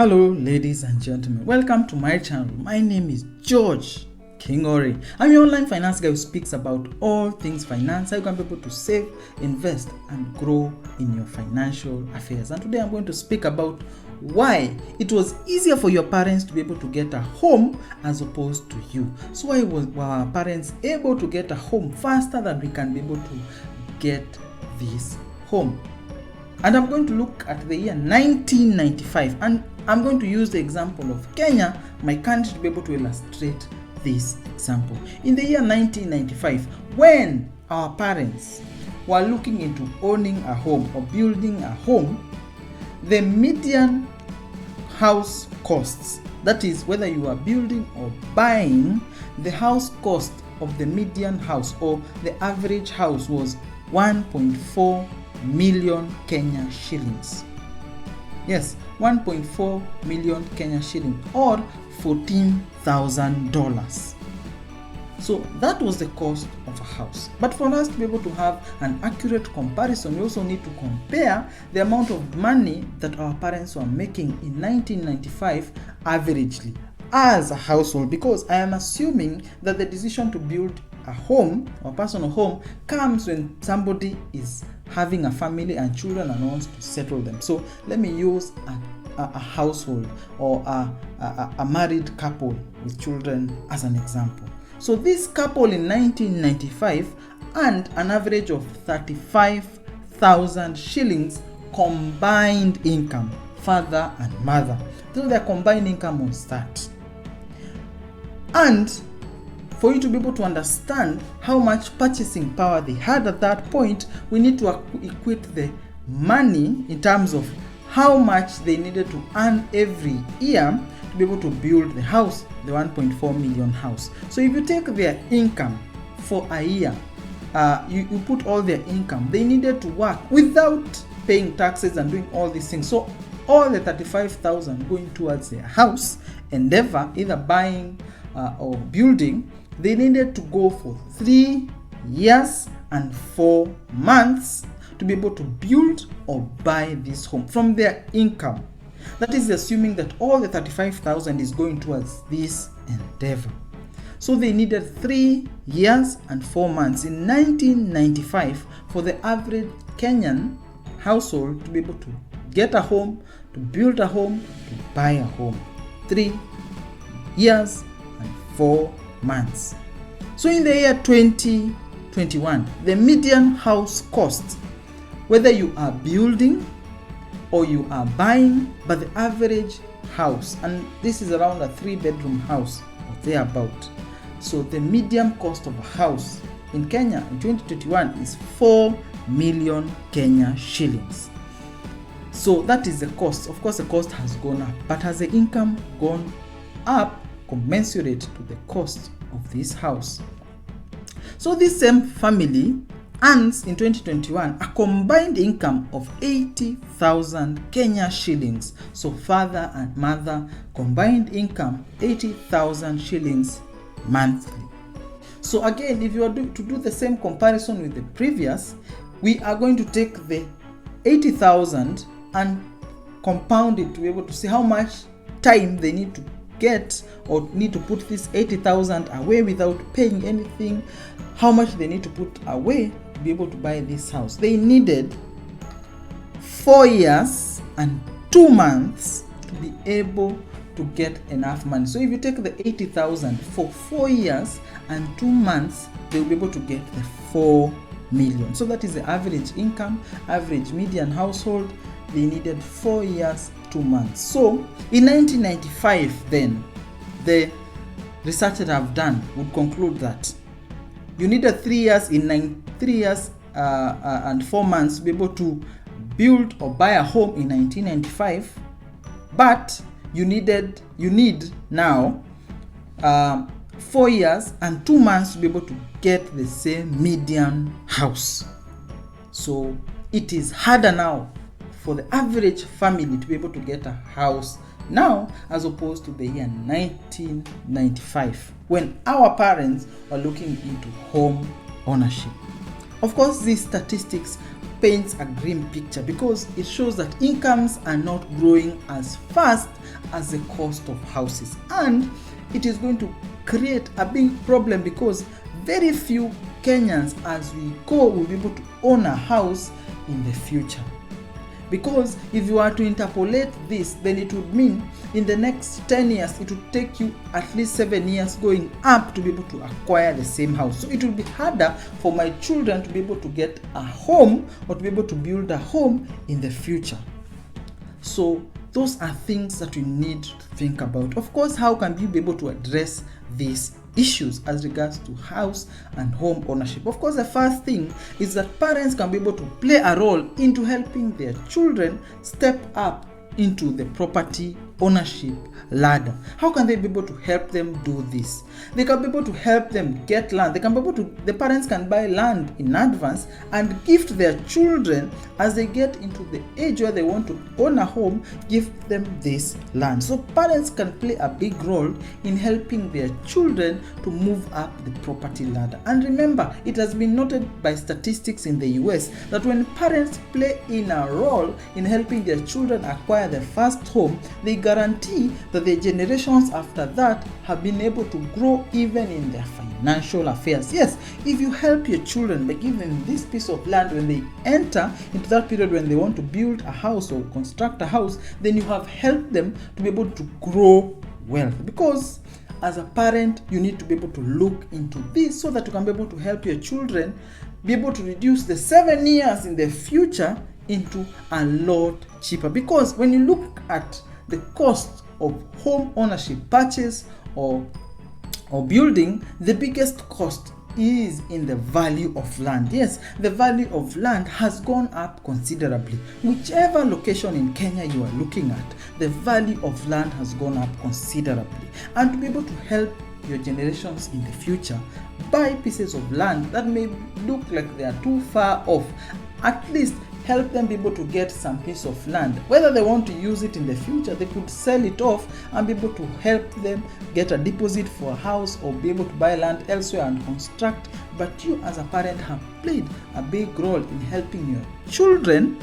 Hello ladies and gentlemen, welcome to my channel. My name is George Kingori. I'm your online finance guy who speaks about all things finance, how you can be able to save, invest and grow in your financial affairs. And today I'm going to speak about why it was easier for your parents to be able to get a home as opposed to you. So why were our parents able to get a home faster than we can be able to get this home? And I'm going to look at the year 1995, and I'm going to use the example of Kenya, my country, to be able to illustrate this example. In the year 1995, when our parents were looking into owning a home or building a home, the median house costs, that is whether you are building or buying, the house cost of the median house or the average house was 1.4 million Kenya shillings. Yes, 1.4 million Kenya shillings or $14,000. So that was the cost of a house. But for us to be able to have an accurate comparison, we also need to compare the amount of money that our parents were making in 1995 averagely as a household, because I am assuming that the decision to build a home or personal home comes when somebody is having a family and children and wants to settle them. So let me use a household or a married couple with children as an example. So this couple in 1995 earned an average of 35,000 shillings combined income, father and mother. So their combined income was that. And for you to be able to understand how much purchasing power they had at that point, we need to equate the money in terms of how much they needed to earn every year to be able to build the house, the 1.4 million house. So if you take their income for a year, you put all their income, they needed to work without paying taxes and doing all these things. So all the 35,000 going towards their house endeavor, either buying or building, they needed to go for 3 years and 4 months to be able to build or buy this home from their income. That is assuming that all the 35,000 is going towards this endeavor. So they needed 3 years and 4 months in 1995 for the average Kenyan household to be able to get a home, to build a home, to buy a home. 3 years and 4 months. So in the year 2021, the median house cost, whether you are building or you are buying, but the average house, and this is around a 3-bedroom house or thereabout. So the median cost of a house in Kenya in 2021 is 4 million Kenya shillings. So that is the cost. Of course, the cost has gone up, but has the income gone up commensurate to the cost of this house? So this same family earns in 2021 a combined income of 80,000 Kenya shillings. So father and mother combined income 80,000 shillings monthly. So again, if you are to do the same comparison with the previous, we are going to take the 80,000 and compound it to be able to see how much time they need to get or need to put this 80,000 away without paying anything, how much they need to put away to be able to buy this house. They needed 4 years and 2 months to be able to get enough money. So if you take the 80,000 for 4 years and 2 months, they'll be able to get the 4 million. So that is the average income, average median household. They needed 4 years, 2 months. So in 1995, then the research that I've done would conclude that you needed 3 years and 4 months to be able to build or buy a home in 1995, but you need now 4 years and 2 months to be able to get the same median house. So it is harder now for the average family to be able to get a house now as opposed to the year 1995 when our parents were looking into home ownership. Of course, these statistics paints a grim picture because it shows that incomes are not growing as fast as the cost of houses, and it is going to create a big problem because very few Kenyans as we go will be able to own a house in the future. Because if you are to interpolate this, then it would mean in the next 10 years, it would take you at least 7 years going up to be able to acquire the same house. So it will be harder for my children to be able to get a home or to be able to build a home in the future. So those are things that we need to think about. Of course, how can we be able to address these issues as regards to house and home ownership? Of course, the first thing is that parents can be able to play a role into helping their children step up into the property ownership ladder. How can they be able to help them do this? They can be able to help them get land. The parents can buy land in advance and gift their children as they get into the age where they want to own a home, give them this land. So parents can play a big role in helping their children to move up the property ladder. And remember, it has been noted by statistics in the US that when parents play in a role in helping their children acquire their first home, they guarantee that the generations after that have been able to grow even in their financial affairs. Yes, if you help your children by giving them this piece of land when they enter into that period when they want to build a house or construct a house, then you have helped them to be able to grow wealth. Because as a parent, you need to be able to look into this so that you can be able to help your children be able to reduce the 7 years in the future into a lot cheaper. Because when you look at the cost of home ownership, purchase or building, the biggest cost is in the value of land. Yes, the value of land has gone up considerably. Whichever location in Kenya you are looking at, the value of land has gone up considerably. And to be able to help your generations in the future buy pieces of land that may look like they are too far off, at least help them be able to get some piece of land. Whether they want to use it in the future, they could sell it off and be able to help them get a deposit for a house or be able to buy land elsewhere and construct. But you as a parent have played a big role in helping your children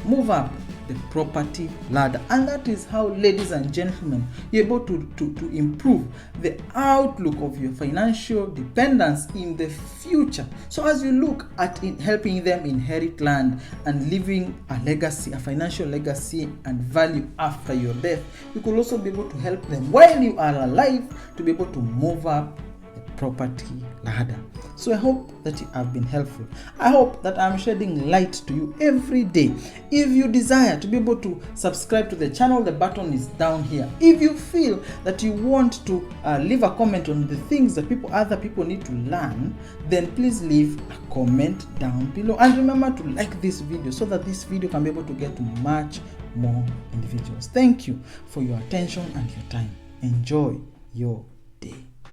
move up the property ladder. And that is how, ladies and gentlemen, you're able to improve the outlook of your financial dependence in the future. So as you look at helping them inherit land and leaving a legacy, a financial legacy and value after your death, you could also be able to help them while you are alive to be able to move up the property ladder. So I hope that you have been helpful. I hope that I'm shedding light to you every day. If you desire to be able to subscribe to the channel, the button is down here. If you feel that you want to leave a comment on the things that other people need to learn, then please leave a comment down below. And remember to like this video so that this video can be able to get to much more individuals. Thank you for your attention and your time. Enjoy your